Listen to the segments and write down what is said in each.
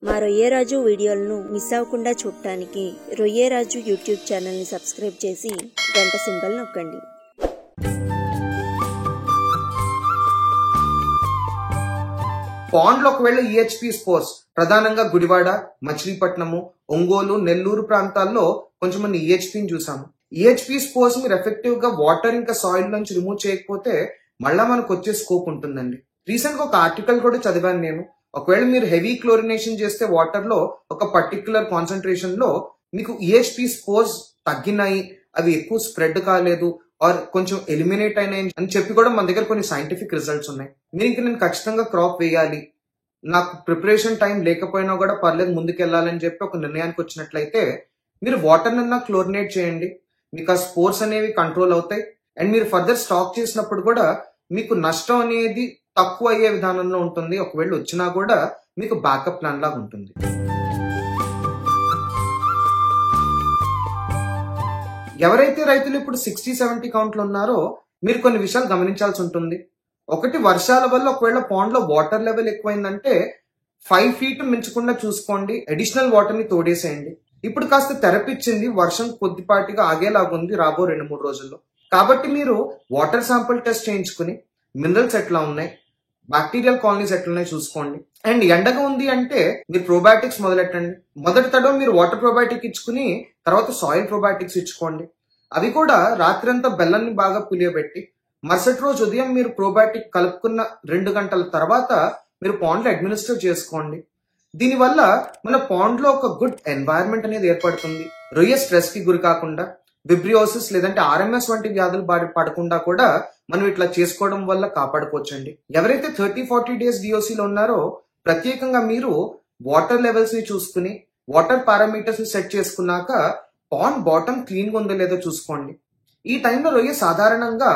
మా రొయ్యరాజు వీడియోలను మిస్ అవ్వకుండా చూడటానికి రొయ్యరాజు యూట్యూబ్ ఛానల్ని సబ్స్క్రైబ్ చేసి గంట సింబల్ నొక్కండి. పాండ్లో ఒకవేళ ఈహెచ్పి స్పోర్స్ ప్రధానంగా గుడివాడ, మచిలీపట్నము, ఒంగోలు, నెల్లూరు ప్రాంతాల్లో కొంచెం మంది ఈహెచ్పిని చూసాము. ఈహెచ్పి స్పోర్స్ మీరు ఎఫెక్టివ్ గా వాటర్ ఇంకా సాయిల్ నుంచి రిమూవ్ చేయకపోతే మళ్ళా మనకు వచ్చే స్కోప్ ఉంటుందండి. రీసెంట్ గా ఒక ఆర్టికల్ కూడా చదివాను నేను. ఒకవేళ మీరు హెవీ క్లోరినేషన్ చేస్తే వాటర్ లో ఒక పర్టికులర్ కాన్సన్ట్రేషన్ లో మీకు ఈహెచ్పి స్పోర్స్ తగ్గినాయి, అవి ఎక్కువ స్ప్రెడ్ కాలేదు ఆర్ కొంచెం ఎలిమినేట్ అయినాయి అని చెప్పి కూడా మన దగ్గర కొన్ని సైంటిఫిక్ రిజల్ట్స్ ఉన్నాయి. మీరు ఇంక నేను ఖచ్చితంగా క్రాప్ వేయాలి, నాకు ప్రిపరేషన్ టైం లేకపోయినా కూడా పర్లేదు ముందుకెళ్ళాలని చెప్పి ఒక నిర్ణయానికి వచ్చినట్లయితే మీరు వాటర్ నిన్న క్లోరినేట్ చేయండి. మీకు ఆ స్పోర్స్ అనేవి కంట్రోల్ అవుతాయి అండ్ మీరు ఫర్దర్ స్టాక్ చేసినప్పుడు కూడా మీకు నష్టం అనేది తక్కువ అయ్యే విధానంలో ఉంటుంది. ఒకవేళ వచ్చినా కూడా మీకు బ్యాకప్ ప్లాన్ లాగా ఉంటుంది. ఎవరైతే రైతులు ఇప్పుడు 60-70 కౌంట్లు ఉన్నారో మీరు కొన్ని విషయాలు గమనించాల్సి ఉంటుంది. ఒకటి, వర్షాల వల్ల ఒకవేళ పాండ్ లో వాటర్ లెవెల్ ఎక్కువైందంటే 5 feet మించకుండా చూసుకోండి, అడిషనల్ వాటర్ ని తోడేసేయండి. ఇప్పుడు కాస్త తెరపిచ్చింది, వర్షం కొద్దిపాటిగా ఆగేలాగుంది రాబో 2-3 రోజుల్లో. కాబట్టి మీరు వాటర్ శాంపుల్ టెస్ట్ చేయించుకుని మినరల్స్ ఎట్లా ఉన్నాయి, బ్యాక్టీరియల్ కాలనీస్ ఎట్లున్నాయి చూసుకోండి. అండ్ ఎండగా ఉంది అంటే మీరు ప్రోబయాటిక్స్ మొదలెట్టండి. మొదటి తడవ మీరు వాటర్ ప్రోబయాటిక్ ఇచ్చుకుని తర్వాత సాయిల్ ప్రోబయాటిక్స్ ఇచ్చుకోండి. అవి కూడా రాత్రంతా బెల్లాన్ని బాగా పులియబెట్టి మరుసటి రోజు ఉదయం మీరు ప్రోబయాటిక్ కలుపుకున్న 2 గంటల తర్వాత మీరు పాండ్ లో అడ్మినిస్టర్ చేసుకోండి. దీనివల్ల మన పాండ్ లో ఒక గుడ్ ఎన్వైరన్మెంట్ అనేది ఏర్పడుతుంది. రొయ్య స్ట్రెస్ కి గురి కాకుండా విబ్రియోసిస్ లేదంటే ఆర్ఎంఎస్ వంటి వ్యాధులు బారి పడకుండా కూడా మనం ఇట్లా చేసుకోవడం వల్ల కాపాడుకోవచ్చండి. ఎవరైతే 30-40 డేస్ డిఓసిలో ఉన్నారో ప్రత్యేకంగా మీరు వాటర్ లెవెల్స్ ని చూసుకుని వాటర్ పారామీటర్స్ ని సెట్ చేసుకున్నాక పాండ్ బాటమ్ క్లీన్ గా ఉందో లేదో చూసుకోండి. ఈ టైంలో రొయ్య సాధారణంగా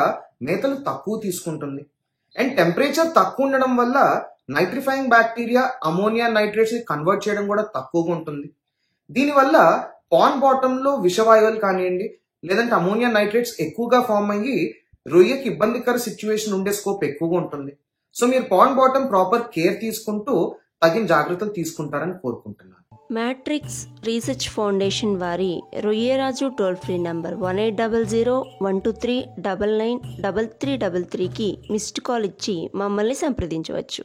మేతలు తక్కువ తీసుకుంటుంది అండ్ టెంపరేచర్ తక్కువ ఉండడం వల్ల నైట్రిఫైయింగ్ బ్యాక్టీరియా అమోనియా నైట్రేట్స్ ని కన్వర్ట్ చేయడం కూడా తక్కువగా ఉంటుంది. దీనివల్ల పాండ్ బాటమ్ లో విషవాయువులు కానివ్వండి లేదంటే అమోనియా నైట్రేట్స్ ఎక్కువగా ఫామ్ అయ్యి రొయ్యకి ఇబ్బందికర సిచ్యువేషన్ ఉండే స్కోప్ ఎక్కువగా ఉంటుంది. సో మీరు పాండ్ బాటమ్ ప్రాపర్ కేర్ తీసుకుంటూ తగిన జాగ్రత్తలు తీసుకుంటారని కోరుకుంటున్నాను. మ్యాట్రిక్స్ రీసెర్చ్ ఫౌండేషన్ వారి రొయ్యరాజు టోల్ ఫ్రీ నంబర్ 1800-123-993333కి మిస్డ్ కాల్ ఇచ్చి మమ్మల్ని సంప్రదించవచ్చు.